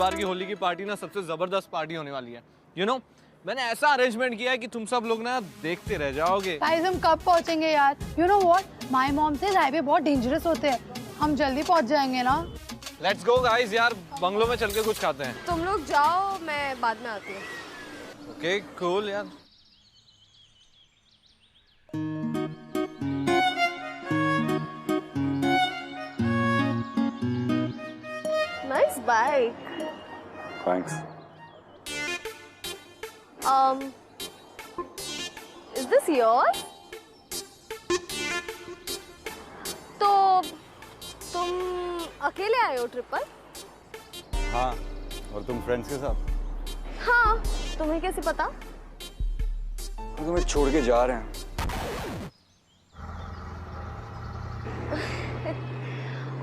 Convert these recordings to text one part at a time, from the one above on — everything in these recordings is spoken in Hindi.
बार की होली की पार्टी ना सबसे जबरदस्त पार्टी होने वाली है। यू नो, मैंने ऐसा अरेंजमेंट किया है कि तुम सब लोग ना देखते रह जाओगे। गाइस हम कब पहुंचेंगे यार? You know what, my mom से हाईवे बहुत डेंजरस होते हैं, हम जल्दी पहुंच जाएंगे ना। लेट्स गो गाइस यार, बंगलो में चल के कुछ खाते हैं। तुम लोग जाओ, मैं बाद में आती हूँ। ओके कूल यार। Nice bike. Thanks. Is this yours? तो तुम अकेले आए हो ट्रिप पर? हाँ, और तुम फ्रेंड्स के साथ? हाँ, तुम्हें कैसे पता? तो तुम्हें छोड़ के जा रहे हैं।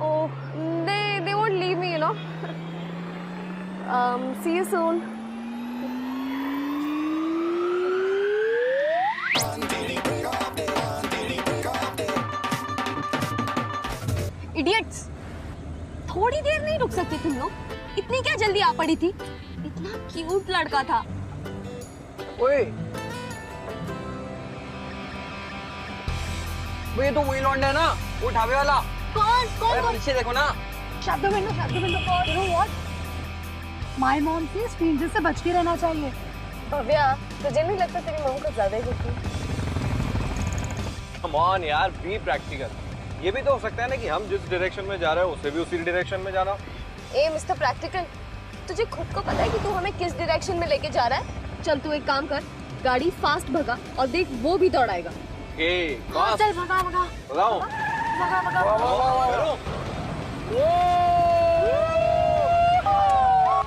Oh, they won't leave me, you know. See you soon. Idiots, थोड़ी देर नहीं रुक सकते तुम लोग? इतनी क्या जल्दी आ पड़ी थी? इतना क्यूट लड़का था। ओए, वो ये तो वही लौंडा है ना, वो ढाबे वाला। कौन कौन अरे कौन? पीछे देखो ना। शब्द में you know what, my mom से स्ट्रेंजर से बच के रहना चाहिए। भव्या, तुझे नहीं लगता तेरी मम्मी कुछ ज्यादा ही गुस्सा? कम ऑन यार, बी प्रैक्टिकल। ये भी तो हो सकता है ना कि हम जिस डायरेक्शन में जा रहे हैं उसे भी उसी डायरेक्शन में जाना। ए मिस्टर प्रैक्टिकल, तुझे खुद को पता है कि तू हमें किस डायरेक्शन में लेके जा रहा है? चल तू एक काम कर, गाड़ी फास्ट भगा और देख वो भी दौड़ाएगा। ओके, हाँ, चल भगा भगा लगाओ। भगा भगा।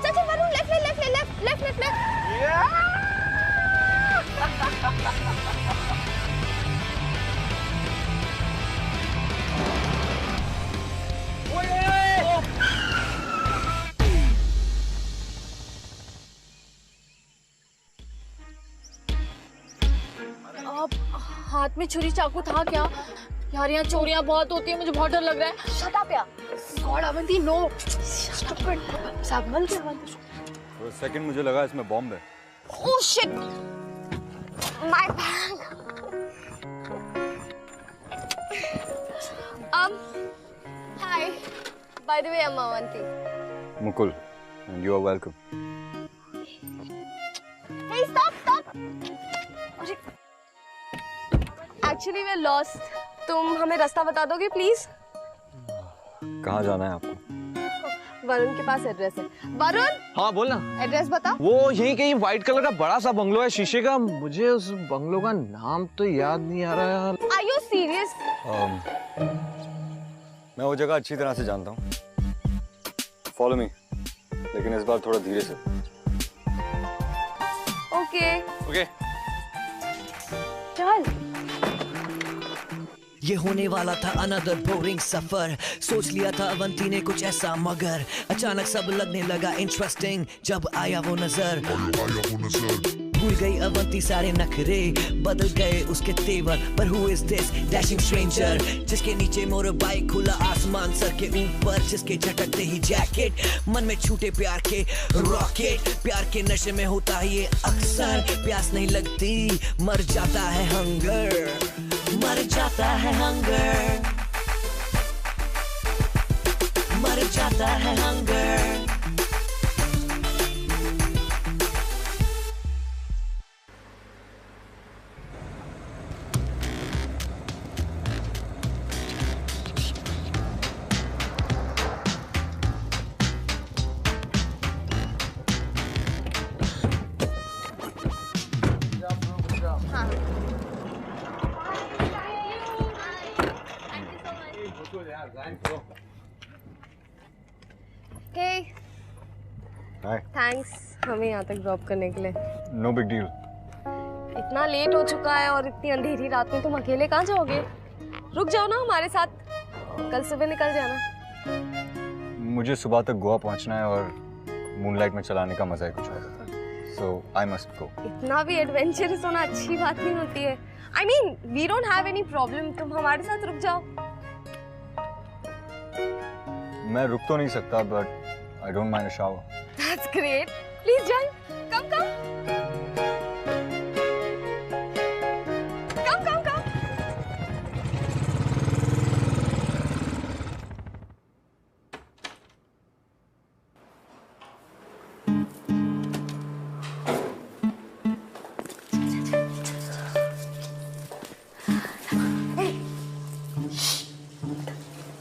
चल चल Varun, left left left left left left left. हाथ में छुरी चाकू था क्या? यार यहाँ चोरियां बहुत होती है, मुझे बहुत डर लग रहा है। शट अप यार। God Avanti, no. संभल के अवंती। For a second मुझे लगा इसमें बॉम्ब है। Oh shit, my bag. Hi, by the way I am Avanti. Mukul, and you are welcome. Hey, stop, stop. Actually, we're lost. तुम हमें रास्ता बता दोगे प्लीज? कहाँ जाना है आपको? वरुण के पास एड्रेस है। वरुण, हाँ बोलना। एड्रेस बता। वो यही कहीं व्हाइट कलर का बड़ा सा बंगलो है शीशे का। मुझे उस बंगलो का नाम तो याद नहीं आ रहा यार। Are you serious? मैं वो जगह अच्छी तरह से जानता हूँ। Follow me, लेकिन इस बार थोड़ा धीरे से। Okay. ओके। चल। ये होने वाला था अनदर बोरिंग सफर, सोच लिया था अवंती ने कुछ ऐसा, मगर अचानक सब लगने लगा इंटरेस्टिंग जब आया वो नजर। भूल गई अवंती सारे नखरे, बदल गए उसके तेवर, पर who is this dashing stranger जिसके नीचे मोर बाइक, खुला आसमान सर के ऊपर, जिसके झटकते ही जैकेट, मन में छूटे प्यार के रॉकेट। प्यार के नशे में होता है ये अक्सर, प्यास नहीं लगती मर जाता है हंगर, मर जाता है हंगर, मर जाता है हंगर। Hey. Hi. Thanks हमें यहाँ तक ड्रॉप करने के लिए। No big deal. इतना लेट हो चुका है और इतनी अंधेरी रात में तुम अकेले कहाँ जाओगे? रुक जाओ ना हमारे साथ, कल सुबह निकल जाना। मुझे सुबह तक गोवा पहुंचना है और मूनलाइट में चलाने का मजा ही कुछ और होता है। So I must go. इतना भी एडवेंचरस होना अच्छी बात नहीं होती है। I mean, we don't have any problem. तुम हमारे साथ रुक जाओ। मैं रुक तो नहीं सकता, but I don't mind a shower. Great. Please join. Come, come. Come, come, come.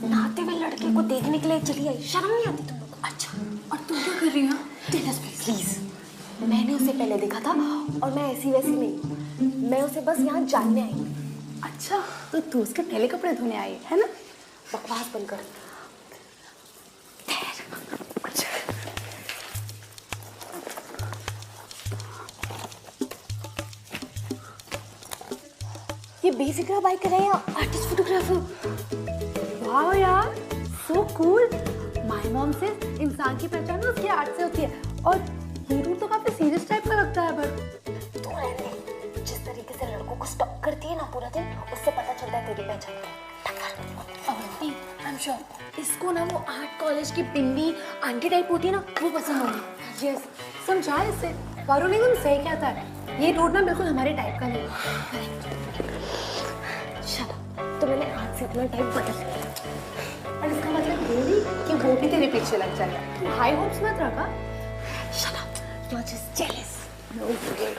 नहाते हुए लड़के को देखने के लिए चली आई, शर्म नहीं आती तुम लोग को? अच्छा, और तुम क्या कर रही हो? Tell us please. मैंने उसे पहले देखा था और मैं ऐसी वैसी नहीं, मैं उसे बस यहाँ जानने आई हूँ। अच्छा, तो तू उसके पहले कपड़े धोने आई है ना? बकवास बंद कर। ये बेसिकली बाइक कर रहे हैं आर्टिस्ट फोटोग्राफर। वाह यार, सो कूल। माय मॉम से इंसान की पहचान ना उसकी आर्ट से होती है। और ये रूट तो काफी सीरियस टाइप का लगता है, पर तू रहने, जिस तरीके से लड़कों को स्टॉक करती है ना पूरा दिन, उससे पता चलता है तेरी पहचान। अवंती, आई एम श्योर इसको ना वो आर्ट कॉलेज की बिंदी आंटी टाइप होती है ना, वो पसंद होगी। यस, समझा इसे। वरुण एकदम सही कहता है, ये रूट ना बिल्कुल हमारे टाइप का नहीं है। तो मैंने आज से अपना टाइप बदल लिया। और इसका मतलब ये नहीं कि वो भी तेरे पीछे लग जाएगा। तू हाई होप्स मत रखा। Shut up. You're just jealous. No good.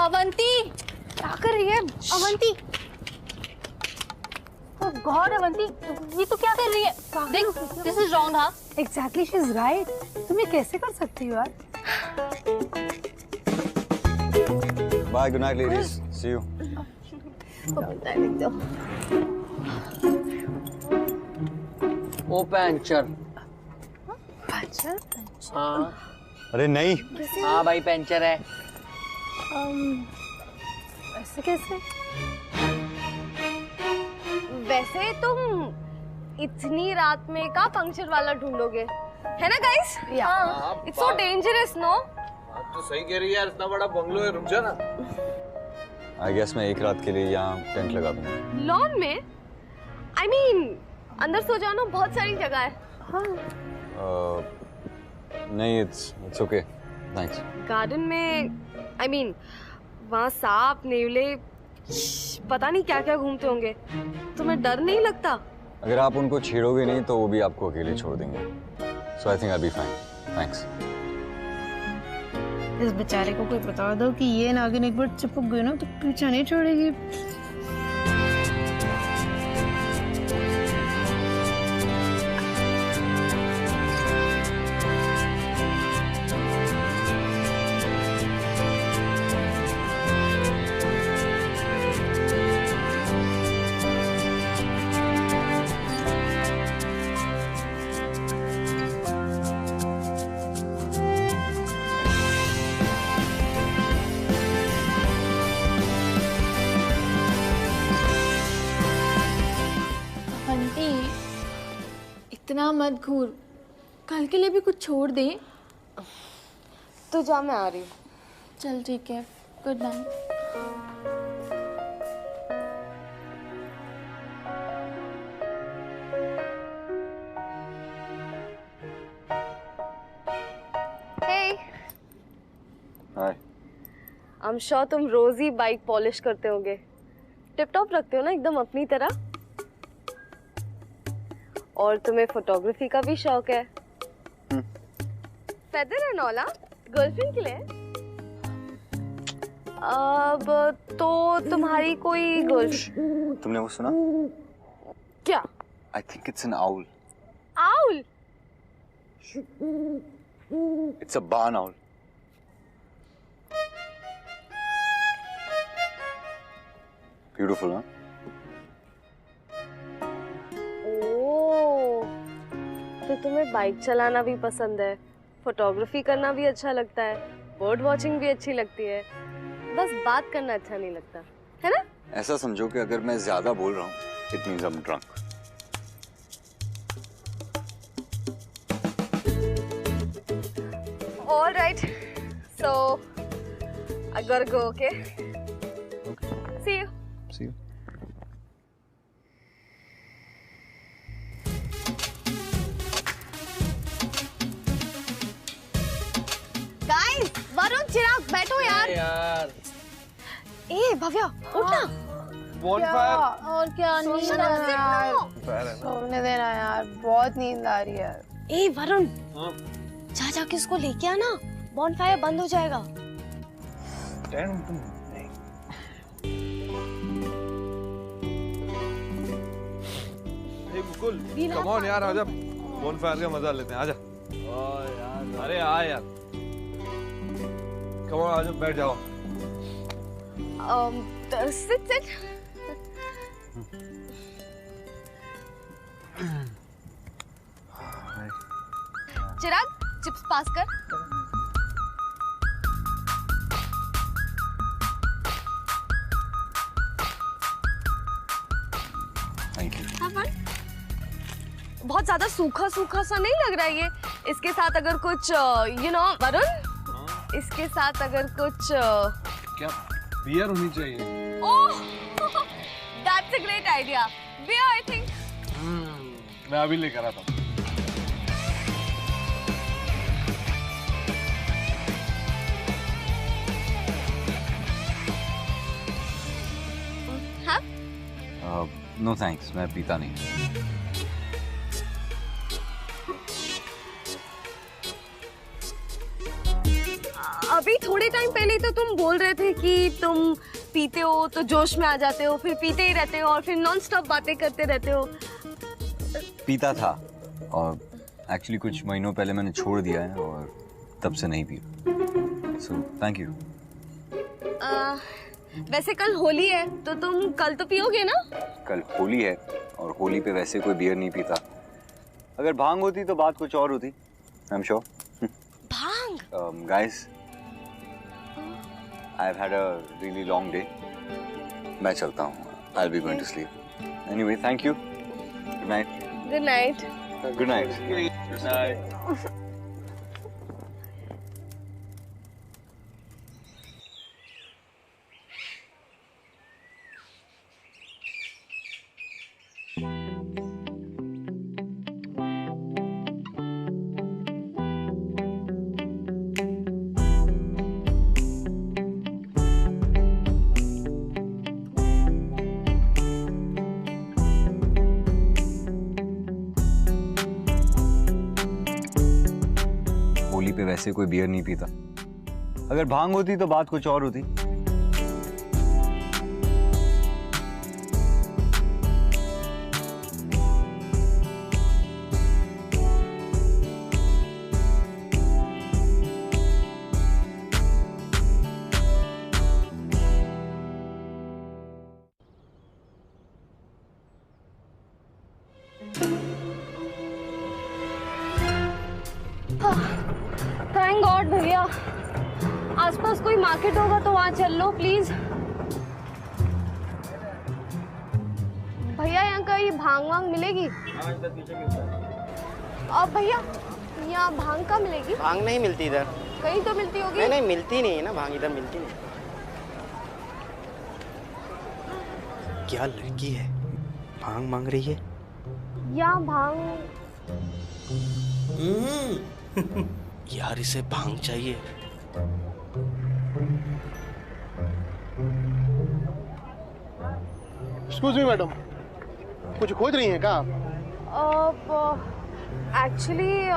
Avanti, क्या कर रही है? अवंती, ओह गॉड अवंती, ये तो क्या कर रही है? देख, दिस इज रॉन्ग। हाँ, Exactly, she's right. तुम ये कैसे कर सकती हो यार? Bye, good night, ladies. See you. ओ पंचर। पंचर? हाँ अरे नहीं, हाँ भाई पंचर है। ऐसे कैसे? वैसे तुम इतनी रात में का पंक्चर वाला ढूंढोगे, है ना guys? Yeah. It's so dangerous, no? बात तो सही कह रही है यार, इतना बड़ा बंगलो है, रुक जा ना। I guess मैं एक रात के लिए यहाँ टेंट लगा दूंगा। लॉन में? I mean, अंदर सो जाओ ना, बहुत सारी जगह है। नहीं, it's okay. Thanks. गार्डन में, I mean, वहाँ सांप, नेवले, पता नहीं क्या क्या घूमते होंगे। तुम्हें डर नहीं लगता? अगर आप उनको छेड़ोगे नहीं तो वो भी आपको अकेले छोड़ देंगे। So I think I'll be fine. Thanks. इस बेचारे को कोई बता दो कि ये नागिन एक बार चिपक गई ना तो पीछा नहीं छोड़ेगी। अवंती, इतना मत घूर, कल के लिए भी कुछ छोड़ दे। तो जा, मैं आ रही हूँ। चल ठीक है, good night. Hey, Hi. I'm sure तुम रोज ही बाइक पॉलिश करते होगे। टिप टॉप रखते हो ना एकदम अपनी तरह। और तुम्हें फोटोग्राफी का भी शौक है। फेदर एंड ऑल, गर्लफ्रेंड के लिए? अब तो तुम्हारी कोई गर्ल? तुमने वो सुना? क्या? I think it's an owl. Owl? It's a barn owl. Beautiful, huh? ओह, तो तुम्हें बाइक चलाना भी पसंद है, फोटोग्राफी करना भी अच्छा लगता है, बर्ड वॉचिंग भी अच्छी लगती है, बस बात करना अच्छा नहीं लगता, है ना? ऐसा समझो कि अगर मैं ज्यादा बोल रहा हूँ, it means I'm drunk. All right, so I gotta go, okay? See you. See you. Guys, Varun, Chirag, बैठो यार। यार ए भव्या, उठ ना। बॉनफायर और क्या नींद आ रहा है यार, सोने देना यार, बहुत नींद आ रही है। ए वरुण, जा जाके उसको लेके आना, बॉनफायर बंद हो जाएगा। हे मुकुल, कम ऑन यार, आजा बॉनफायर का मजा लेते हैं, आजा। ओ यार, अरे आ यार, कम ऑन, आजा, बैठ जाओ। Sit sit. Chirag, chips pass कर। Thank you. Have fun. बहुत ज्यादा सूखा सूखा सा नहीं लग रहा है ये? इसके साथ अगर कुछ वरुण, इसके साथ अगर कुछ क्या बियर होनी चाहिए? ओह, that's a great idea. Beer, I think. मैं अभी लेकर आता हूँ। हाँ? No thanks, मैं पीता नहीं। अभी थोड़े टाइम पहले तो तुम बोल रहे थे कि तुम पीते हो तो जोश में आ जाते हो, फिर पीते ही रहते हो और फिर नॉन स्टॉप बातें करते रहते हो। पीता था और एक्चुअली कुछ महीनों पहले मैंने छोड़ दिया है और तब से नहीं पिया। So thank you. वैसे कल होली है तो तुम कल तो पियोगे ना? कल होली है और होली पे वैसे कोई बियर नहीं पीता। अगर भांग होती तो बात कुछ और होती। I am sure. Bhang? Guys, I've had a really long day. मैं चलता हूँ। I'll be going to sleep. Anyway, thank you. Good night. Good night. Good night. Good night. Holi पे वैसे कोई बियर नहीं पीता। अगर भांग होती तो बात कुछ और होती। थैंक गॉड भैया, आसपास कोई मार्केट होगा तो वहाँ चल लो प्लीज। भैया यहाँ कहीं भांग वांग मिलेगी? अब भैया यहाँ भांग का मिलेगी? भांग नहीं मिलती इधर। कहीं तो मिलती होगी। नहीं नहीं मिलती नहीं है ना, भांग इधर मिलती नहीं। क्या लड़की है, भांग मांग रही है? यहाँ भांग यार इसे भांग चाहिए। एक्सक्यूज मी मैडम, कुछ खोज रही हैं क्या आप? एक्चुअली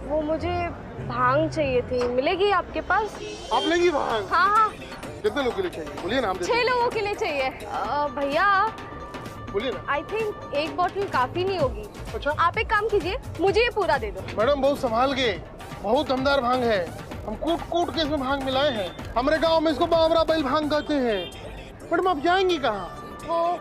वो मुझे भांग चाहिए थी, मिलेगी आपके पास? आप लेंगी भांग? हाँ हाँ। कितने लोग के लिए चाहिए बोलिए ना, हम देते 6 लोगों के लिए चाहिए। भैया हैं। बोलिए ना। आई थिंक एक बोतल काफी नहीं होगी। अच्छा आप एक काम कीजिए, मुझे ये पूरा दे दो। मैडम बहुत संभाल के, बहुत दमदार भांग है, हम कूट कूट के इसमें भांग मिलाए हैं। हमारे गांव में इसको बावरा बैल भांग कहते हैं। मैडम आप जाएंगी कहाँ? वो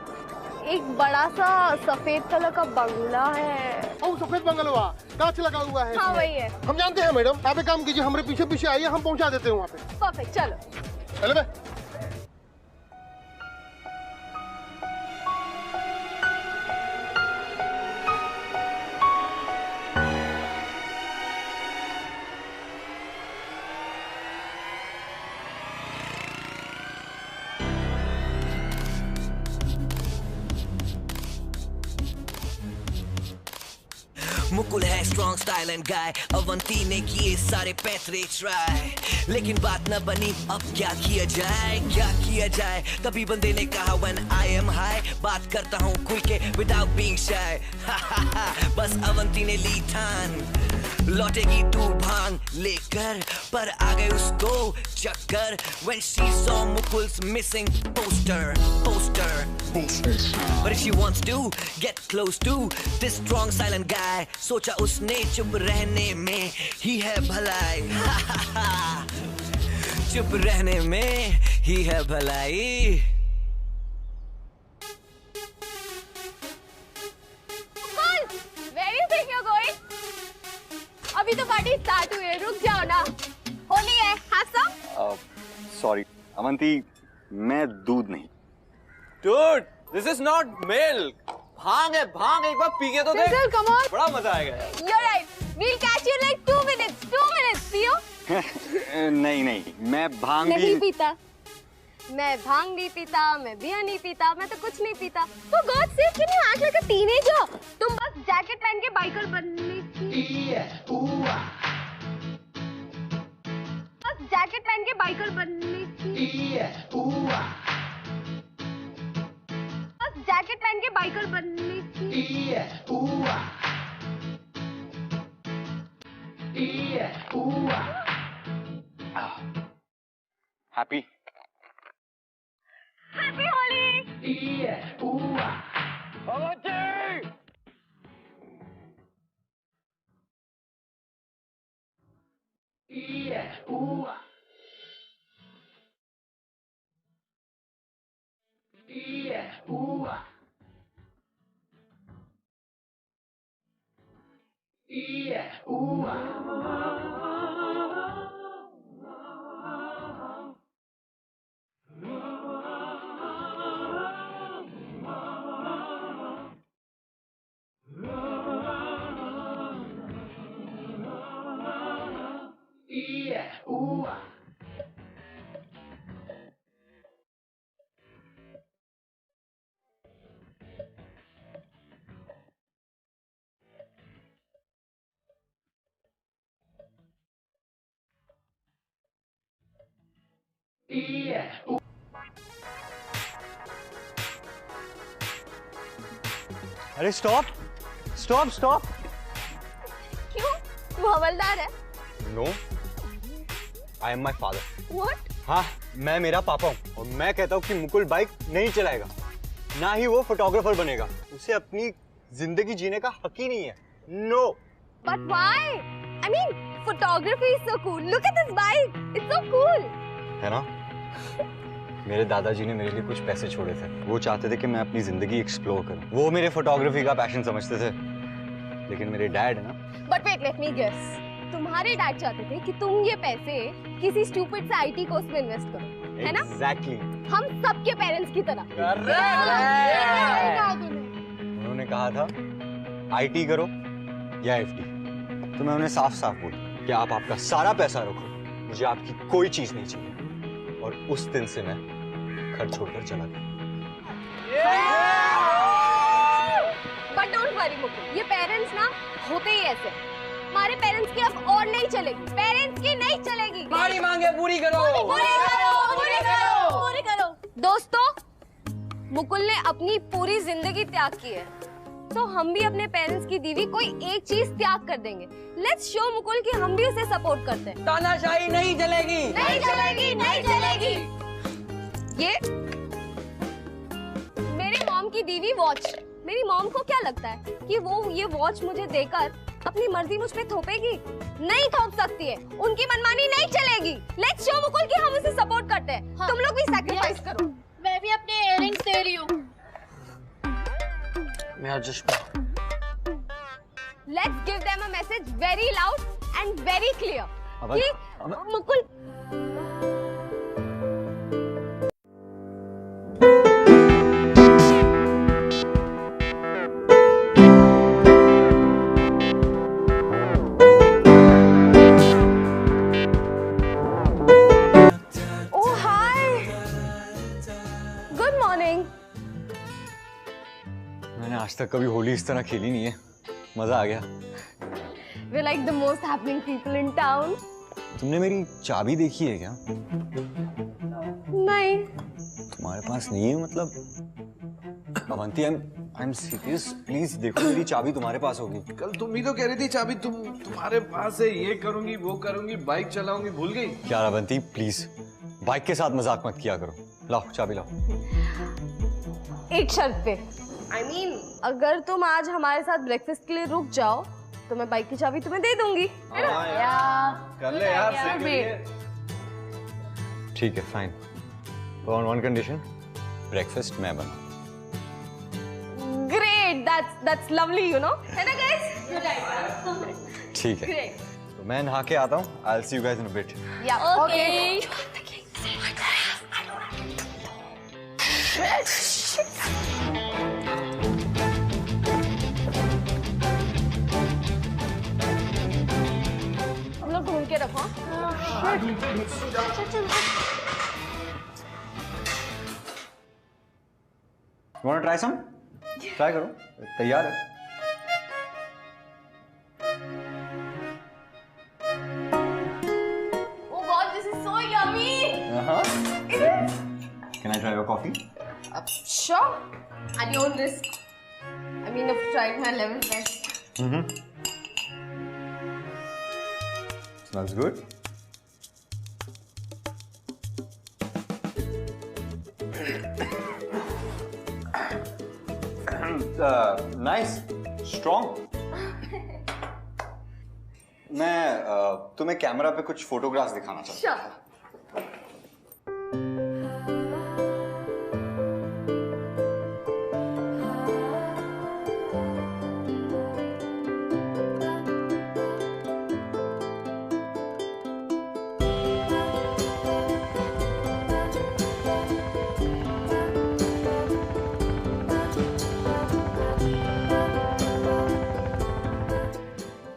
एक बड़ा सा सफेद कलर का बंगला है। ओ सफेद बंगलवा, कांच लगा हुआ है। हाँ इसमें। वही है। हम जानते हैं मैडम, आप एक काम कीजिए, हमारे पीछे पीछे आइए, हम पहुंचा देते हैं वहाँ पे। परफेक्ट, चलो। चले बे। मुकुल है स्ट्रॉन्ग स्टाइल एंड गाय, अवंती ने किए सारे पैतरे ट्राई, लेकिन बात न बनी। अब क्या किया जाए, क्या किया जाए? तभी बंदे ने कहा when I am high, बात करता हूँ खुल के without being shy। बस अवंती ने ली ठान, लौटेगी तू भांग लेकर, पर आ गए उसको चक्कर when she saw Mukul's missing poster। But if she wants to get close to this strong silent guy, सोचा उसने चुप रहने में ही है भलाई। चुप रहने में ही है भलाई। Where do you think you're going? अभी तो पार्टी स्टार्ट हुई है, रुक जाओ ना। होली है, have some? सॉरी अवंती, मैं दूध नहीं। Dude, this is not milk. भांग है, भांग। एक बार पी के तो देख। Sizzle, come on. बड़ा मजा आएगा। You're right. We'll catch you in like 2 minutes. 2 minutes, पियो? नहीं, मैं भांग नहीं भी पीता, मैं भांग नहीं पीता, मैं बियर नहीं पीता, मैं तो कुछ नहीं पीता। तो God save, can you act like a teenager? तुम बस जैकेट पहन के बाइकर बनने की, बस जैकेट पहन के बाइकर बनने की, बस जैकेट पहन के बाइकर बनने की। हैप्पी। Happy Holi! अरे स्टॉप स्टॉप स्टॉप। क्यों? वो हवलदार है? No, I am my father. What? हाँ, मैं मेरा पापा हूँ और मैं कहता हूँ कि मुकुल बाइक नहीं चलाएगा, ना ही वो फोटोग्राफर बनेगा। उसे अपनी जिंदगी जीने का हक ही नहीं है। No. But why? I mean, photography is so cool. Look at this bike. It's so cool. है ना? मेरे दादाजी ने मेरे लिए कुछ पैसे छोड़े थे। वो चाहते थे कि मैं अपनी जिंदगी एक्सप्लोर करूं। वो मेरे फोटोग्राफी का पैशन समझते थे, लेकिन मेरे डैड है ना। But wait, let me guess. तुम्हारे डैड चाहते थे कि तुम ये पैसे किसी स्टूपिड से आईटी कोर्स में इन्वेस्ट करो, है ना? Exactly. हम सबके पेरेंट्स की तरह। उन्होंने कहा था आईटी करो या एफडी, तो मैं उन्हें साफ साफ बोला कि आप आपका सारा पैसा रखो, मुझे आपकी कोई चीज नहीं चाहिए। और उस दिन से मैं घर छोड़कर चला गया। But don't worry मुकुल, ये पेरेंट्स ना होते ही ऐसे। हमारे पेरेंट्स की अब और नहीं चलेगी, पेरेंट्स की नहीं चलेगी। पानी मांगे पूरी करो, पूरी करो, पूरी करो, पूरी करो। दोस्तों, मुकुल ने अपनी पूरी जिंदगी त्याग की है, तो हम भी अपने पेरेंट्स की दी हुई कोई एक चीज त्याग कर देंगे। लेट्स शो मुकुल कि हम भी उसे सपोर्ट करते हैं। तानाशाही नहीं चलेगी, नहीं चलेगी, नहीं चलेगी। ये मेरी मॉम की दी हुई वॉच। मेरी मॉम को क्या लगता है कि वो ये वॉच मुझे देकर अपनी मर्जी मुझ पे थोपेगी? नहीं थोप सकती है, उनकी मनमानी नहीं चलेगी। लेट्स शो मुकुल कि हम उसे सपोर्ट करते हैं। हाँ। तुम लोग भी सैक्रिफाइस करो। मैं भी अपने इयररिंग्स दे रही हूँ। मैं adjust Let's give them a message very loud and very clear. कि Mukul Oh hi. Good morning. मैंने आज तक कभी होली इस तरह खेली नहीं है। मजा आ गया। We're like the most happening people in town. तुमने मेरी चाबी देखी है क्या? नहीं। तुम्हारे पास नहीं है मतलब? Avanti, I'm serious. प्लीज देखो, मेरी चाबी तुम्हारे पास होगी। कल तुम ही तो कह रही थी चाबी तुम्हारे पास है, ये करूंगी वो करूंगी, बाइक चलाऊंगी, भूल गई? यार अवंती प्लीज, बाइक के साथ मजाक मत किया करो। लाओ चाबी लाओ। एक शर्त पे। I mean, अगर तुम आज हमारे साथ ब्रेकफास्ट के लिए रुक जाओ तो मैं बाइक की चाबी तुम्हें दे दूंगी। कर ले यार, सही करिए। ठीक है, fine. On one condition, breakfast मैं बनाऊं। Great, that's lovely, you know. है ना guys? ठीक है। Great. तो मैं नहा के आता हूँ। I'll see you guys in a bit. Yeah. Okay. हम लोग ढूंढ के रखो। You wanna try some? Try करो, तैयार है। Oh God, this is so yummy. Can I try your coffee? Sure. At your own risk. I mean, I've tried my level best. Smells good. Nice, strong. मैं तुम्हें कैमरा पे कुछ फोटोग्राफ्स दिखाना चाहता हूँ।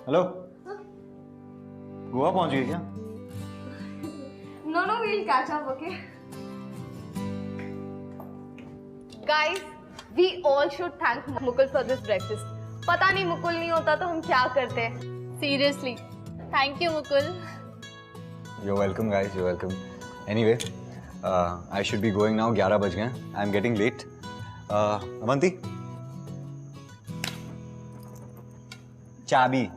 हेलो, गोवा पहुंच गए क्या? No, we'll catch up, okay? Guys, we all should thank Mukul for this breakfast. पता नहीं मुकुल नहीं होता तो हम क्या करते? Seriously, thank you Mukul. You're welcome, guys. You're welcome. Anyway, I should be going now. 11 बज गए. I'm getting late. अवंती, चाबी.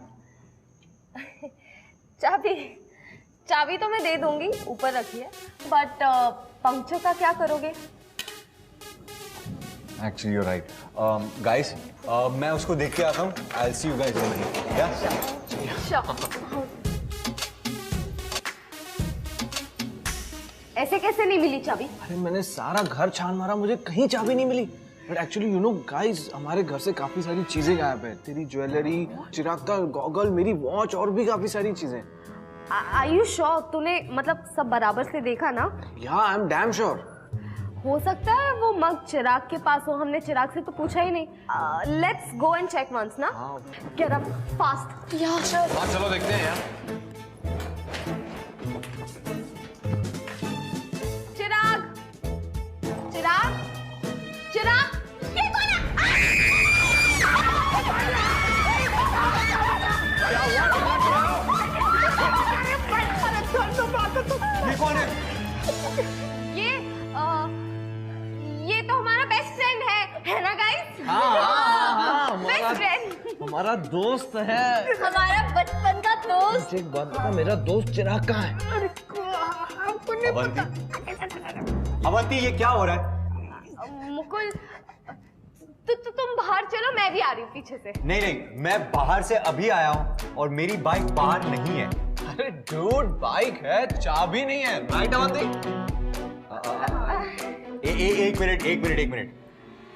चाबी तो मैं दे दूंगी, ऊपर रखिए। बट पंक्चर का क्या करोगे? Actually, you're right. Guys, मैं उसको देख के आता हूँ. I'll see you guys in a minute. Yeah? Sure. ऐसे कैसे नहीं मिली चाबी? अरे मैंने सारा घर छान मारा, मुझे कहीं चाबी नहीं मिली। But actually you know guys, हमारे घर से काफी सारी चीजें गायब है। तेरी ज्वेलरी, चिराग का गॉगल, मेरी वॉच और भी काफी सारी चीजें। Are you sure? तूने मतलब सब बराबर से देखा ना? Yeah, I'm damn sure. हो सकता है वो मग चिराग के पास हो, हमने चिराग से तो पूछा ही नहीं। Let's go and check once ना? Get up fast. Yeah, sure. हाँ चलो देखते हैं यार। चिराग, ये कौन है? ये कौन है? ये तो हमारा बेस्ट फ्रेंड है ना गाइस? हाँ, बेस्ट फ्रेंड, हमारा दोस्त है। हमारा बचपन का दोस्त। एक बात बता, मेरा दोस्त चिराग कहाँ है? अवंती, ये क्या हो रहा है? मुकुल, तुम बाहर चलो, मैं भी आ रही हूँ पीछे से। नहीं, मैं बाहर से अभी आया हूँ और मेरी बाइक बाहर नहीं है। अरे डूड, बाइक है, चाबी नहीं है, राइट अवंती? एक मिनट।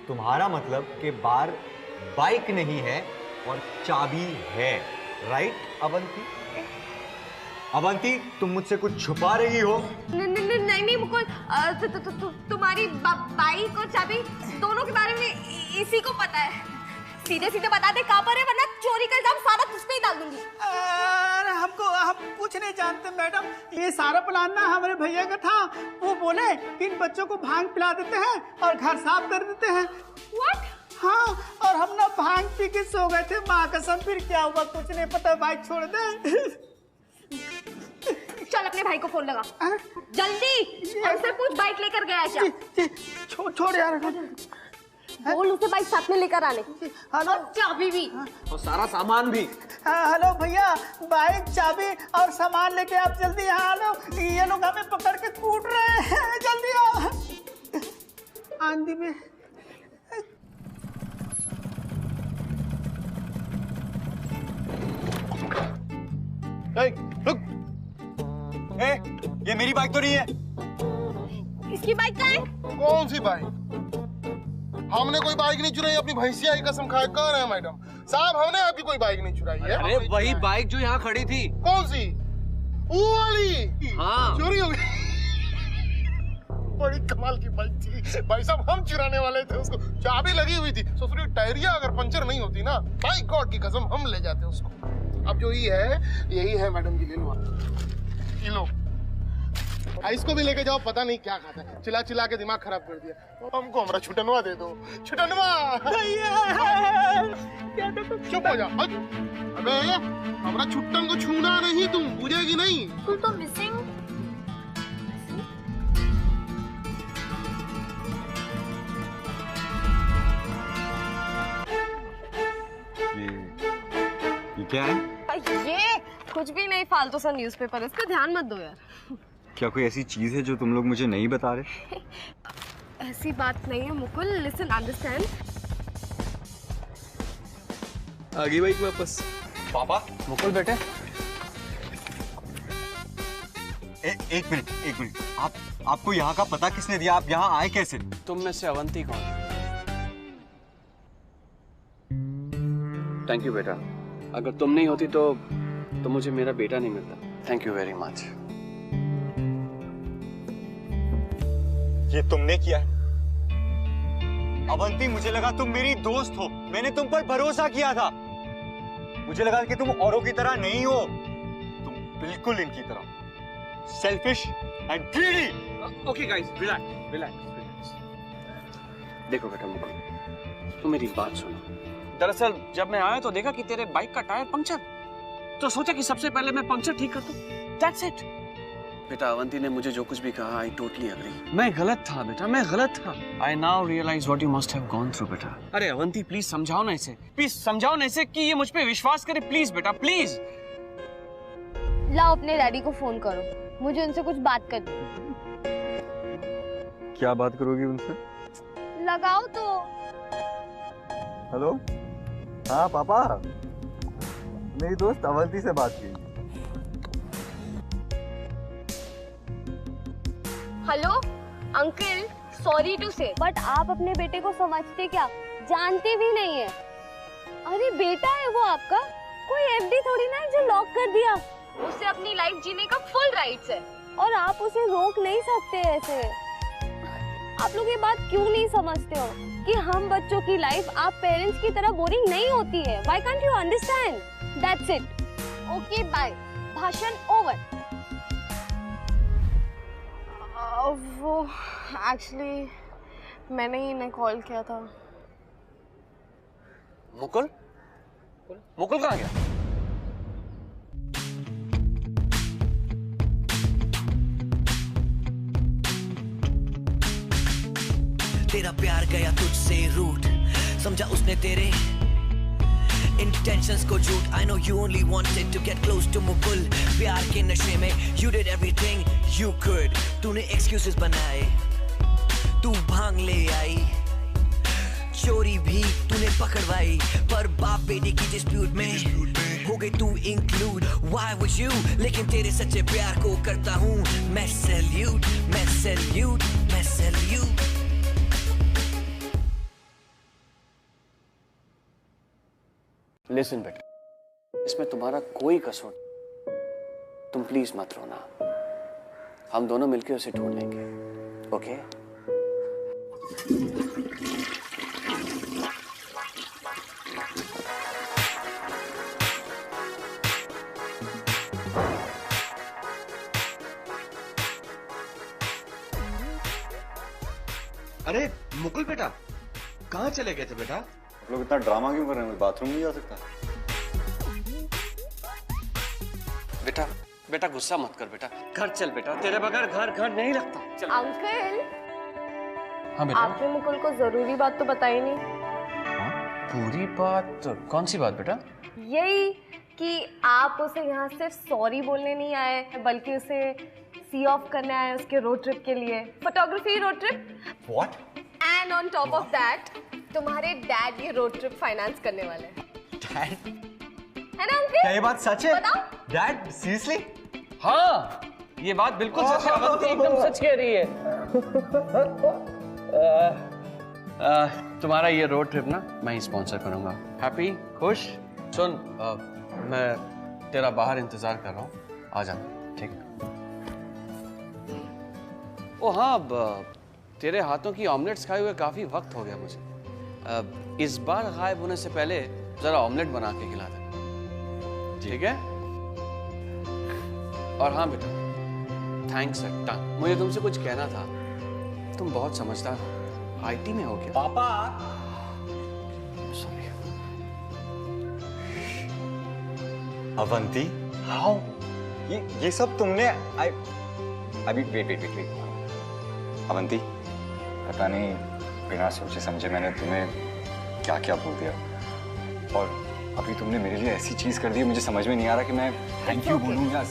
तुम्हारा मतलब कि बाहर बाइक नहीं है और चाबी है, राइट अवंती? अवंती, तुम मुझसे कुछ छुपा रही हो? नहीं मुकुल, तुम्हारी बाइक और चाबी दोनों के बारे में इसी को पता है। सीधे बता दे कहाँ पर है, वरना चोरी का इल्जाम सारा तुझ पे ही डाल दूंगी। हम कुछ नहीं जानते मैडम, ये सारा प्लान ना हमारे भैया का था। वो बोले कि इन बच्चों को भांग पिला देते हैं और घर साफ कर देते हैं। What? हाँ, और हम ना भांग पी के सो गए थे, माँ कसम। फिर क्या हुआ कुछ नहीं पता, बाइक छोड़ दे। चल अपने भाई को फोन लगा जल्दी, और उससे पूछ बाइक लेकर गया है क्या। छोड़ यार, बोल उसे बाइक साथ में लेकर आने। हेलो, चाबी भी और सारा सामान भी। हेलो भैया, बाइक, चाबी और सामान लेके आप जल्दी यहाँ आ लो। ये लोग हमें पकड़ के कूट रहे हैं, जल्दी आओ। आंधी में रुक। ये मेरी बाइक तो नहीं है। इसकी बाइक कहाँ है? कौन सी बाइक? हमने कोई बाइक नहीं चुराई, अपनी भैंसिया की कसम खाए कह रहे हैं मैडम साहब, हमने आपकी कोई बाइक नहीं चुराई है। अरे वही बाइक जो यहाँ खड़ी थी। कौन सी? वो वाली? हाँ। चोरी हो गई। बड़ी कमाल की बाइक थी भाई साहब, हम चुराने वाले थे उसको, चाबी लगी हुई थी। ससुरी टायरिया अगर पंचर नहीं होती ना, बाई गॉड की कसम हम ले जाते उसको। अब जो ये है यही है मैडम जी, ले लो आप। ये लो, इसको भी लेके जाओ, पता नहीं क्या खाता है, चिल्ला चिल्ला के दिमाग खराब कर दिया। हमको हमारा छुटनवा दे दो, छुटनवा। चुप हो जा। अबे हमारा छुट्टन को छूना नहीं, तुम बुझेगी नहीं। तू तो मिसिंग। ये क्या है? ये कुछ भी नहीं, फालतू सा न्यूज़पेपर है, इसका ध्यान मत दो यार। क्या कोई ऐसी चीज है जो तुम लोग मुझे नहीं बता रहे? ऐसी बात नहीं है मुकुल, लिसन, अंडरस्टैंड। आ गई बाइक वापस। पापा, मुकुल बेटे। एक मिनट। आपको यहाँ का पता किसने दिया? आप यहाँ आए कैसे? तुम में से अवंती कौन? थैंक यू बेटा, अगर तुम नहीं होती तो मुझे मेरा बेटा नहीं मिलता। Thank you very much. ये तुमने किया है? अवंती, मुझे लगा तुम मेरी दोस्त हो, मैंने तुम पर भरोसा किया था। मुझे लगा कि तुम औरों की तरह नहीं हो, तुम बिल्कुल इनकी तरह selfish and greedy. Okay guys, relax. देखो बेटा मुकुल, तुम मेरी बात सुनो। दरअसल जब मैं आया तो देखा कि तेरे बाइक का टायर पंक्चर, तो सोचा कि सबसे पहले मैं पंक्चर ठीक कर दूं। That's it. बेटा अवंती ने मुझे जो कुछ भी कहा, आई टोटली एग्री। मैं गलत था बेटा, मैं गलत था। I now realize what you must have gone through बेटा। अरे अवंती प्लीज समझाओ ना इसे, कि ये मुझ पे विश्वास करे, प्लीज बेटा प्लीज। लाओ अपने डैडी को फोन करो, मुझे उनसे कुछ बात करनी। क्या बात करोगी उनसे? लगाओ तो। हेलो, हाँ पापा, मेरी दोस्त अवंती से बात की। हेलो अंकल, सॉरी टू से, बट आप अपने बेटे को समझते क्या, जानते भी नहीं है। अरे बेटा है वो आपका, कोई एफडी थोड़ी ना है जो लॉक कर दिया। उसे अपनी लाइफ जीने का फुल राइट्स है, और आप उसे रोक नहीं सकते ऐसे। आप लोग ये बात क्यों नहीं समझते हो कि हम बच्चों की लाइफ आप पेरेंट्स की तरह बोरिंग नहीं होती है। Why can't you understand? That's it. Okay, bye. भाषण ओवर। वो एक्चुअली मैंने ही इन्हें कॉल किया था। मुकुल कहाँ गया? तेरा प्यार गया तुझसे रूट, समझा उसने तेरे intentions को झूठ। I know you only wanted to get close to Mukul, प्यार के नशे में you did everything you could। तूने excuses बनाए, तू भांग ले आई, चोरी भी तूने पकड़वाई, पर बाप बेटे की डिस्प्यूट में हो गई तू इंक्लूड। Why would you? लेकिन तेरे सच्चे प्यार को करता हूँ मैं सैल्यूट, मैं सैल्यूट, मैं सैल्यूट। लिसन बेटा, इसमें तुम्हारा कोई कसूर नहीं। तुम प्लीज मत रोना, हम दोनों मिलकर उसे ढूंढ लेंगे। ओके? अरे मुकुल बेटा, कहाँ चले गए थे बेटा? लोग इतना ड्रामा क्यों कर रहे हैं? मैं बाथरूम नहीं जा सकता? बेटा बेटा गुस्सा मत कर बेटा, घर चल बेटा, तेरे बगैर घर घर नहीं लगता। चल। अंकल, हाँ बेटा। आपने मुकुल को जरूरी बात तो बताई नहीं। हाँ? पूरी बात? कौन सी बात बेटा? यही कि आप उसे यहाँ सिर्फ सॉरी बोलने नहीं आए, बल्कि उसे सी ऑफ करने आए उसके रोड ट्रिप के लिए, photography road trip. What? And on top of that तुम्हारे डैड ये रोड ट्रिप फाइनेंस करने वाले हैं। डैड? है ना अंकल? क्या ये बात सच है? बताओ। Dad seriously? हाँ ये बात बिल्कुल सच है, अवंती एकदम सच कह रही है। तुम्हारा ये रोड ट्रिप ना मैं ही स्पॉन्सर करूंगा। हैप्पी? खुश? सुन मैं तेरा बाहर इंतजार कर रहा हूँ, आ जाना, ठीक है? ओ हाँ, तेरे हाथों की ऑमलेट्स खाए हुए काफी वक्त हो गया मुझे। इस बार गायब होने से पहले जरा ऑमलेट बना के खिला दे, ठीक है? और हाँ बेटा, थैंक्स अट्टा, मुझे तुमसे कुछ कहना था। तुम बहुत समझदार हो, आईटी में हो क्या? पापा। सॉरी। अवंती, हाउ? ये सब तुमने अभी वेट। अवंती, पता नहीं बिना सोचे समझे मैंने तुम्हें क्या क्या बोल दिया, और अभी तुमने मेरे लिए ऐसी चीज कर दी, मुझे समझ में नहीं आ रहा कि मैं थैंक यू बोलूं या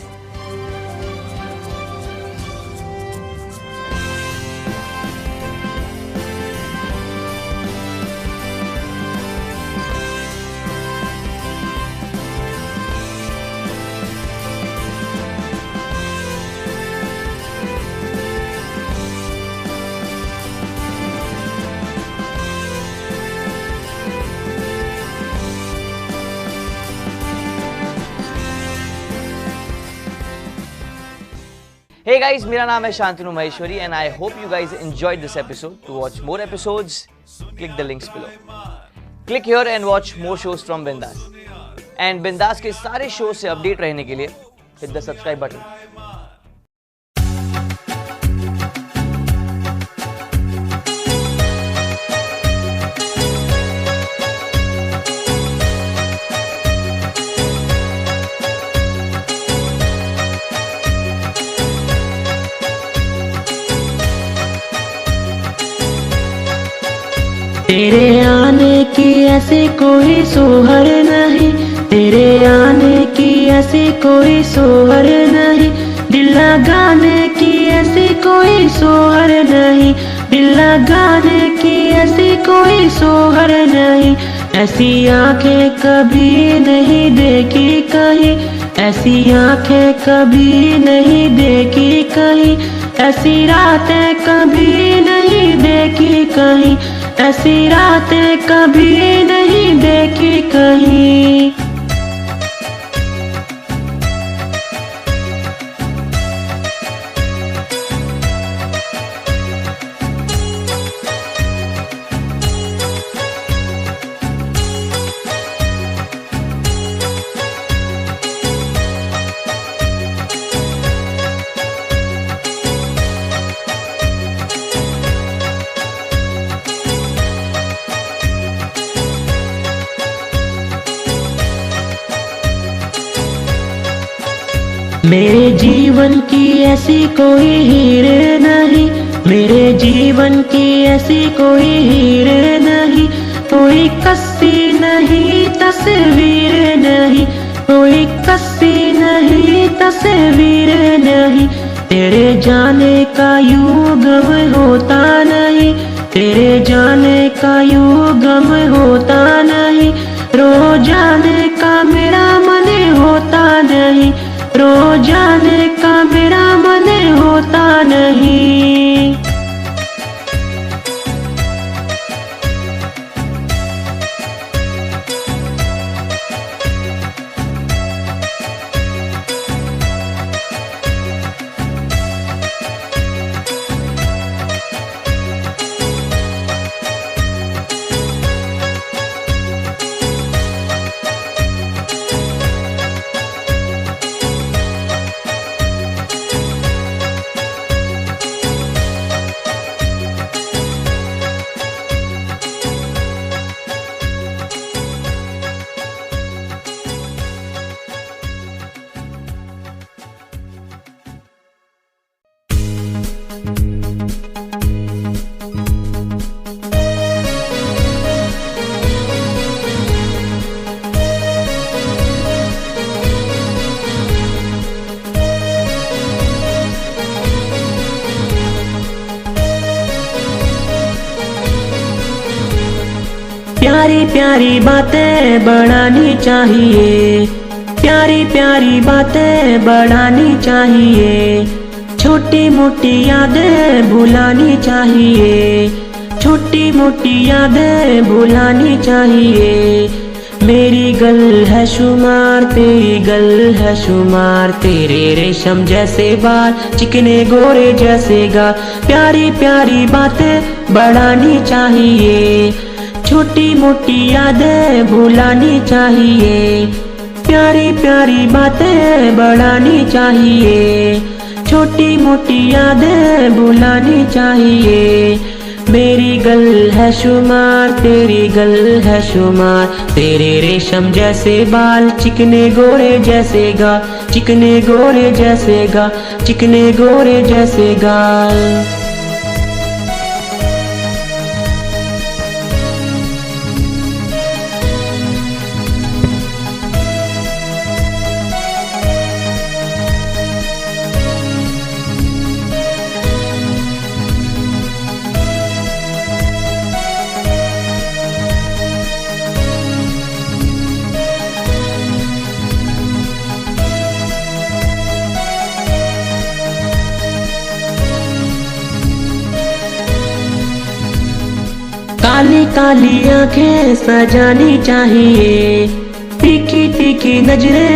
Hey guys, मेरा नाम है Shantanu Maheshwari and I hope you guys enjoyed this episode. To watch more episodes, click the links below. Click here and watch more shows from Bindaas. And Bindaas के सारे shows से update रहने के लिए hit the subscribe button. तेरे आने की ऐसी कोई सोहर नहीं, तेरे आने की ऐसी कोई सोहर नहीं, दिल लगाने की ऐसी कोई सोहर नहीं, दिल लगाने की ऐसी कोई सोहर नहीं। ऐसी आंखें कभी नहीं देखी कहीं, ऐसी आंखें कभी नहीं देखी कहीं, ऐसी रातें कभी नहीं देखी कहीं, ऐसी रातें कभी नहीं देखी कहीं। मेरे जीवन की ऐसी कोई हीर नहीं, मेरे जीवन की ऐसी कोई हीर नहीं, कोई कस्सी नहीं तस्वीर नहीं, कोई कस्सी नहीं तस्वीर नहीं। तेरे जाने का यूं गम होता नहीं, तेरे जाने का यूं गम होता नहीं, रो जाने का मेरा मन होता नहीं, रो जाने का मेरा मन होता नहीं। प्यारी प्यारी बातें बढ़ानी चाहिए, प्यारी प्यारी बातें बढ़ानी चाहिए, छोटी मोटी यादें भुलानी चाहिए, छोटी मोटी यादें भुलानी चाहिए। मेरी गल है शुमार, तेरी गल है शुमार, तेरे रेशम जैसे बाल, चिकने गोरे जैसे गाल, प्यारी प्यारी बातें बढ़ानी चाहिए, छोटी मोटी यादें भुलानी चाहिए, प्यारी प्यारी बातें बढ़ानी चाहिए, छोटी मोटी यादें भुलानी चाहिए। मेरी गल है शुमार, तेरी गल है शुमार, तेरे रेशम जैसे बाल, चिकने गोरे जैसे गाल, चिकने गोरे जैसे गाल, चिकने गोरे जैसे गाल। काली काली आंखें सजानी चाहिए, तीखी तीखी नजरें